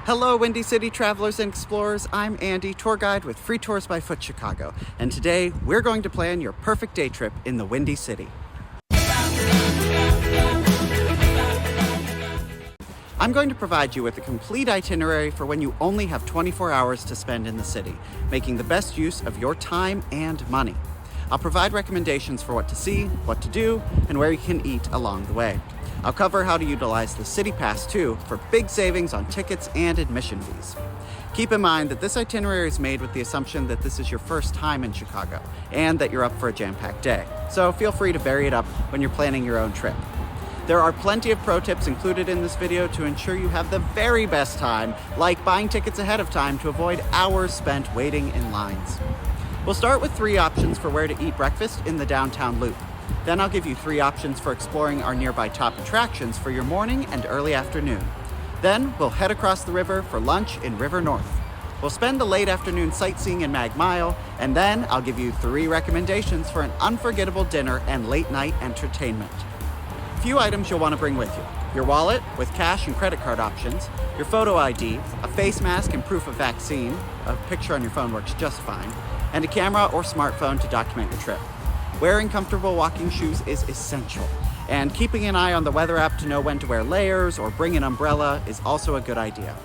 Hello, Windy City travelers and explorers. I'm Andy, tour guide with Free Tours by Foot Chicago, and today we're going to plan your perfect day trip in the Windy City. I'm going to provide you with a complete itinerary for when you only have 24 hours to spend in the city, making the best use of your time and money. I'll provide recommendations for what to see, what to do, and where you can eat along the way. I'll cover how to utilize the CityPass too for big savings on tickets and admission fees. Keep in mind that this itinerary is made with the assumption that this is your first time in Chicago and that you're up for a jam-packed day. So feel free to vary it up when you're planning your own trip. There are plenty of pro tips included in this video to ensure you have the very best time, like buying tickets ahead of time to avoid hours spent waiting in lines. We'll start with 3 options for where to eat breakfast in the downtown loop. Then I'll give you 3 options for exploring our nearby top attractions for your morning and early afternoon. Then we'll head across the river for lunch in River North. We'll spend the late afternoon sightseeing in Mag Mile, and then I'll give you 3 recommendations for an unforgettable dinner and late night entertainment. Few items you'll want to bring with you: your wallet with cash and credit card options, your photo ID, a face mask and proof of vaccine, a picture on your phone works just fine, and a camera or smartphone to document your trip. Wearing comfortable walking shoes is essential, and keeping an eye on the weather app to know when to wear layers or bring an umbrella is also a good idea.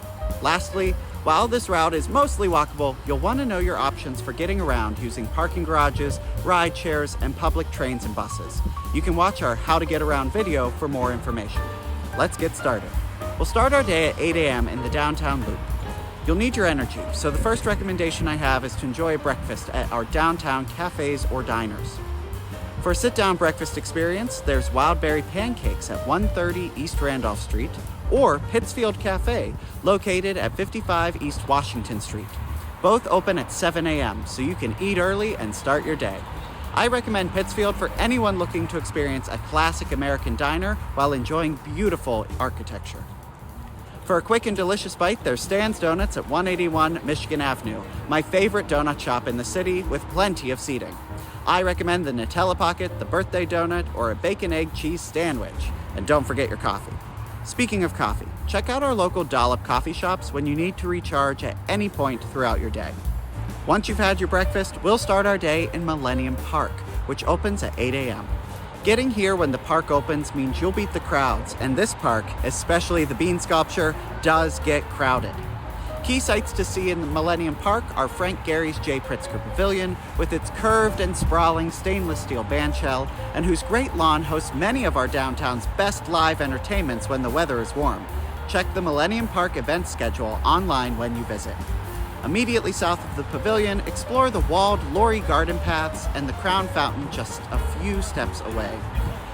Lastly, while this route is mostly walkable, you'll want to know your options for getting around using parking garages, ride shares, and public trains and buses. You can watch our How to Get Around video for more information. Let's get started. We'll start our day at 8 a.m. in the downtown loop. You'll need your energy, so the first recommendation I have is to enjoy a breakfast at our downtown cafes or diners. For a sit-down breakfast experience, there's Wildberry Pancakes at 130 East Randolph Street, or Pittsfield Cafe, located at 55 East Washington Street. Both open at 7 a.m., so you can eat early and start your day. I recommend Pittsfield for anyone looking to experience a classic American diner while enjoying beautiful architecture. For a quick and delicious bite, there's Stan's Donuts at 181 Michigan Avenue, my favorite donut shop in the city with plenty of seating. I recommend the Nutella Pocket, the birthday donut, or a bacon egg cheese sandwich. And don't forget your coffee. Speaking of coffee, check out our local dollop coffee shops when you need to recharge at any point throughout your day. Once you've had your breakfast, we'll start our day in Millennium Park, which opens at 8 a.m. Getting here when the park opens means you'll beat the crowds, and this park, especially the bean sculpture, does get crowded. Key sites to see in the Millennium Park are Frank Gehry's J. Pritzker Pavilion, with its curved and sprawling stainless steel bandshell, and whose great lawn hosts many of our downtown's best live entertainments when the weather is warm. Check the Millennium Park event schedule online when you visit. Immediately south of the pavilion, explore the walled Laurie garden paths and the Crown Fountain just a few steps away.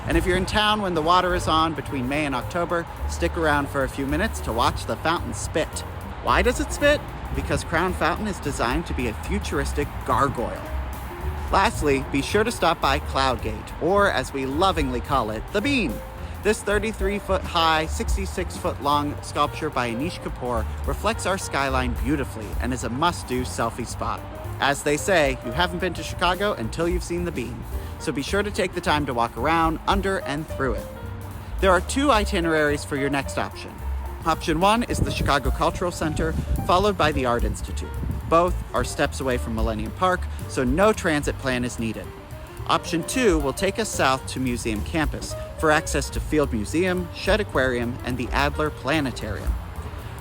And if you're in town when the water is on between May and October, stick around for a few minutes to watch the fountain spit. Why does it spit? Because Crown Fountain is designed to be a futuristic gargoyle. Lastly, be sure to stop by Cloudgate, or as we lovingly call it, the Bean. This 33-foot-high, 66-foot-long sculpture by Anish Kapoor reflects our skyline beautifully and is a must-do selfie spot. As they say, you haven't been to Chicago until you've seen the Bean, so be sure to take the time to walk around, under, and through it. There are 2 itineraries for your next option. Option 1 is the Chicago Cultural Center, followed by the Art Institute. Both are steps away from Millennium Park, so no transit plan is needed. Option 2 will take us south to Museum Campus for access to Field Museum, Shedd Aquarium, and the Adler Planetarium.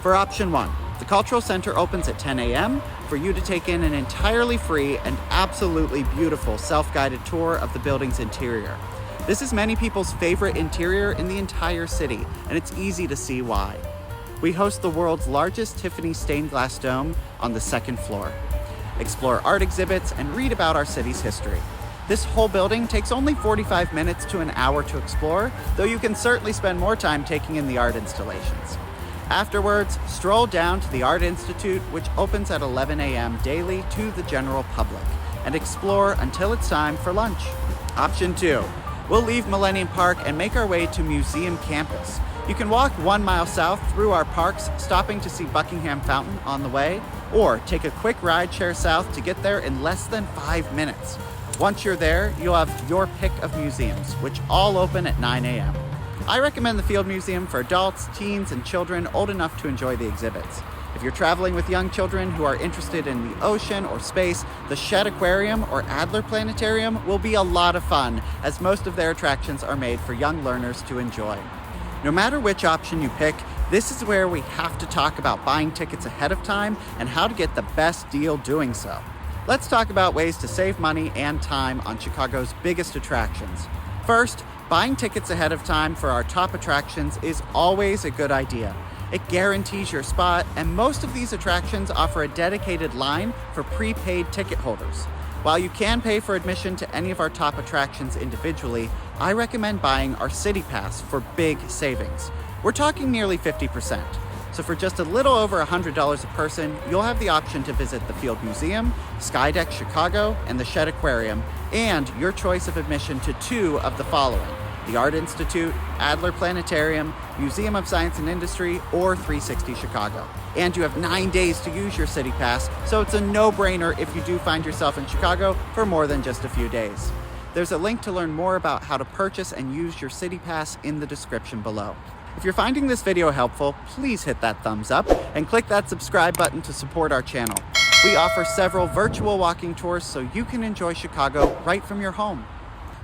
For Option 1, the Cultural Center opens at 10 a.m. for you to take in an entirely free and absolutely beautiful self-guided tour of the building's interior. This is many people's favorite interior in the entire city, and it's easy to see why. We host the world's largest Tiffany stained glass dome on the 2nd floor. Explore art exhibits and read about our city's history. This whole building takes only 45 minutes to an hour to explore, though you can certainly spend more time taking in the art installations. Afterwards, stroll down to the Art Institute, which opens at 11 a.m. daily to the general public, and explore until it's time for lunch. Option 2. We'll leave Millennium Park and make our way to Museum Campus. You can walk 1 mile south through our parks, stopping to see Buckingham Fountain on the way, or take a quick ride share south to get there in less than 5 minutes. Once you're there, you'll have your pick of museums, which all open at 9 a.m. I recommend the Field Museum for adults, teens, and children old enough to enjoy the exhibits. If you're traveling with young children who are interested in the ocean or space, the Shedd Aquarium or Adler Planetarium will be a lot of fun, as most of their attractions are made for young learners to enjoy. No matter which option you pick, this is where we have to talk about buying tickets ahead of time and how to get the best deal doing so. Let's talk about ways to save money and time on Chicago's biggest attractions. First, buying tickets ahead of time for our top attractions is always a good idea. It guarantees your spot, and most of these attractions offer a dedicated line for prepaid ticket holders. While you can pay for admission to any of our top attractions individually, I recommend buying our CityPass for big savings. We're talking nearly 50%. So for just a little over $100 a person, you'll have the option to visit the Field Museum, Skydeck Chicago, and the Shedd Aquarium, and your choice of admission to two of the following: the Art Institute, Adler Planetarium, Museum of Science and Industry, or 360 Chicago. And you have 9 days to use your CityPass, so it's a no-brainer if you do find yourself in Chicago for more than just a few days. There's a link to learn more about how to purchase and use your CityPass in the description below. If you're finding this video helpful, please hit that thumbs up and click that subscribe button to support our channel. We offer several virtual walking tours so you can enjoy Chicago right from your home.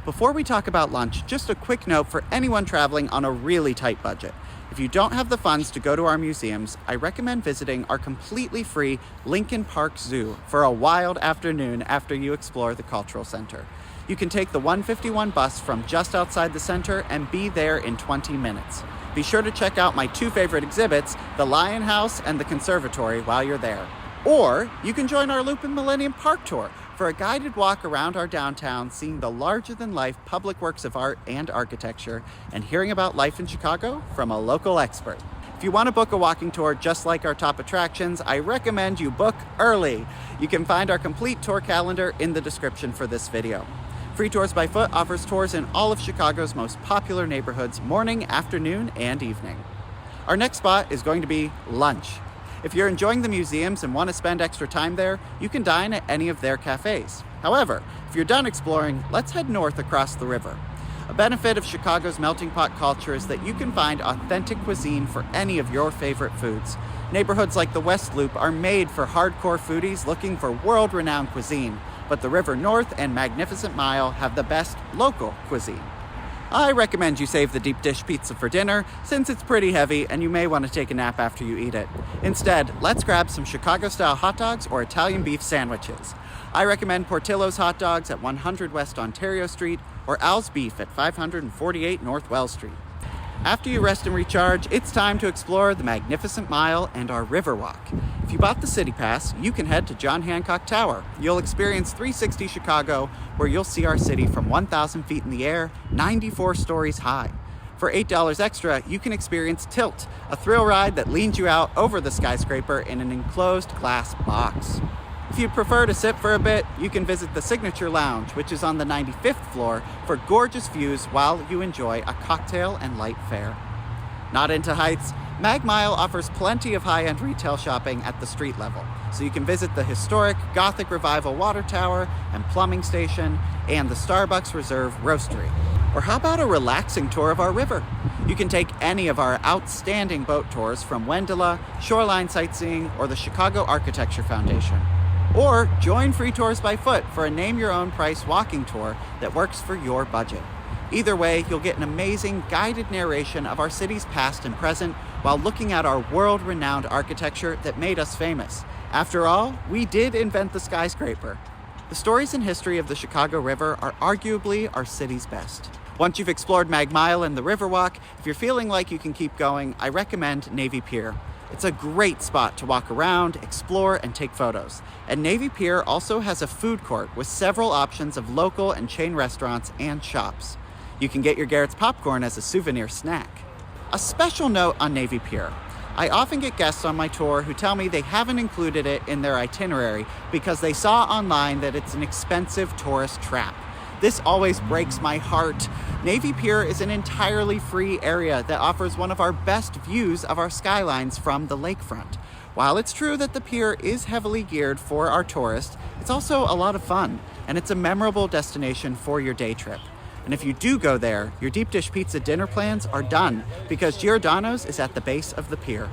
Before we talk about lunch, just a quick note for anyone traveling on a really tight budget. If you don't have the funds to go to our museums, I recommend visiting our completely free Lincoln Park Zoo for a wild afternoon after you explore the Cultural Center. You can take the 151 bus from just outside the center and be there in 20 minutes. Be sure to check out my two favorite exhibits, the Lion House and the Conservatory, while you're there. Or you can join our Loop and Millennium Park Tour for a guided walk around our downtown, seeing the larger-than-life public works of art and architecture, and hearing about life in Chicago from a local expert. If you want to book a walking tour just like our top attractions, I recommend you book early. You can find our complete tour calendar in the description for this video. Free Tours by Foot offers tours in all of Chicago's most popular neighborhoods, morning, afternoon, and evening. Our next spot is going to be lunch. If you're enjoying the museums and want to spend extra time there, you can dine at any of their cafes. However, if you're done exploring, let's head north across the river. A benefit of Chicago's melting pot culture is that you can find authentic cuisine for any of your favorite foods. Neighborhoods like the West Loop are made for hardcore foodies looking for world-renowned cuisine, but the River North and Magnificent Mile have the best local cuisine. I recommend you save the deep dish pizza for dinner, since it's pretty heavy and you may want to take a nap after you eat it. Instead, let's grab some Chicago-style hot dogs or Italian beef sandwiches. I recommend Portillo's Hot Dogs at 100 West Ontario Street or Al's Beef at 548 North Wells Street. After you rest and recharge, it's time to explore the Magnificent Mile and our Riverwalk. If you bought the CityPass, you can head to John Hancock Tower. You'll experience 360 Chicago, where you'll see our city from 1,000 feet in the air, 94 stories high. For $8 extra, you can experience Tilt, a thrill ride that leans you out over the skyscraper in an enclosed glass box. If you prefer to sit for a bit, you can visit the Signature Lounge, which is on the 95th floor, for gorgeous views while you enjoy a cocktail and light fare. Not into heights? Mag Mile offers plenty of high-end retail shopping at the street level, so you can visit the historic Gothic Revival Water Tower and Plumbing Station and the Starbucks Reserve Roastery. Or how about a relaxing tour of our river? You can take any of our outstanding boat tours from Wendola, Shoreline Sightseeing, or the Chicago Architecture Foundation. Or join Free Tours by Foot for a name-your-own-price walking tour that works for your budget. Either way, you'll get an amazing guided narration of our city's past and present while looking at our world-renowned architecture that made us famous. After all, we did invent the skyscraper. The stories and history of the Chicago River are arguably our city's best. Once you've explored Mag Mile and the Riverwalk, if you're feeling like you can keep going, I recommend Navy Pier. It's a great spot to walk around, explore, and take photos. And Navy Pier also has a food court with several options of local and chain restaurants and shops. You can get your Garrett's popcorn as a souvenir snack. A special note on Navy Pier. I often get guests on my tour who tell me they haven't included it in their itinerary because they saw online that it's an expensive tourist trap. This always breaks my heart. Navy Pier is an entirely free area that offers one of our best views of our skylines from the lakefront. While it's true that the pier is heavily geared for our tourists, it's also a lot of fun, and it's a memorable destination for your day trip. And if you do go there, your deep dish pizza dinner plans are done because Giordano's is at the base of the pier.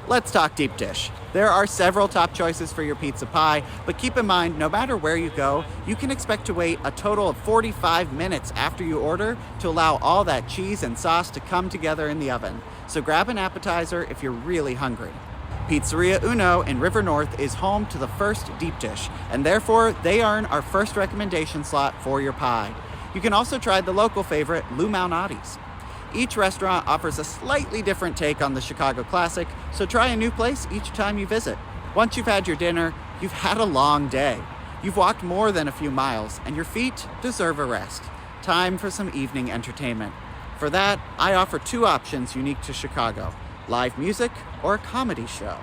Let's talk deep dish. There are several top choices for your pizza pie, but keep in mind, no matter where you go, you can expect to wait a total of 45 minutes after you order to allow all that cheese and sauce to come together in the oven. So grab an appetizer if you're really hungry. Pizzeria Uno in River North is home to the first deep dish, and therefore they earn our first recommendation slot for your pie. You can also try the local favorite, Lou Malnati's. Each restaurant offers a slightly different take on the Chicago classic, so try a new place each time you visit. Once you've had your dinner, you've had a long day. You've walked more than a few miles, and your feet deserve a rest. Time for some evening entertainment. For that, I offer two options unique to Chicago: live music or a comedy show.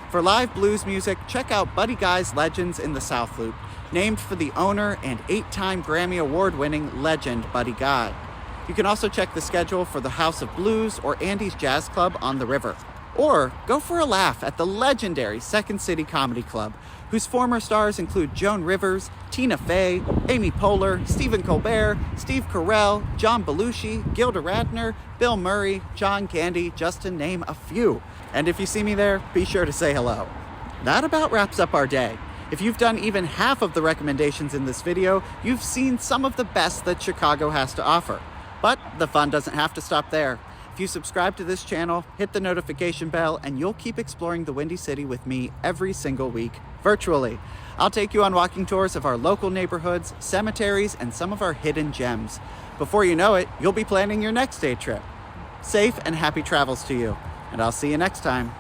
For live blues music, check out Buddy Guy's Legends in the South Loop, named for the owner and 8-time Grammy Award-winning legend Buddy Guy. You can also check the schedule for the House of Blues or Andy's Jazz Club on the river. Or go for a laugh at the legendary Second City Comedy Club, whose former stars include Joan Rivers, Tina Fey, Amy Poehler, Stephen Colbert, Steve Carell, John Belushi, Gilda Radner, Bill Murray, John Candy, just to name a few. And if you see me there, be sure to say hello. That about wraps up our day. If you've done even half of the recommendations in this video, you've seen some of the best that Chicago has to offer. But the fun doesn't have to stop there. If you subscribe to this channel, hit the notification bell, and you'll keep exploring the Windy City with me every single week, virtually. I'll take you on walking tours of our local neighborhoods, cemeteries, and some of our hidden gems. Before you know it, you'll be planning your next day trip. Safe and happy travels to you, and I'll see you next time.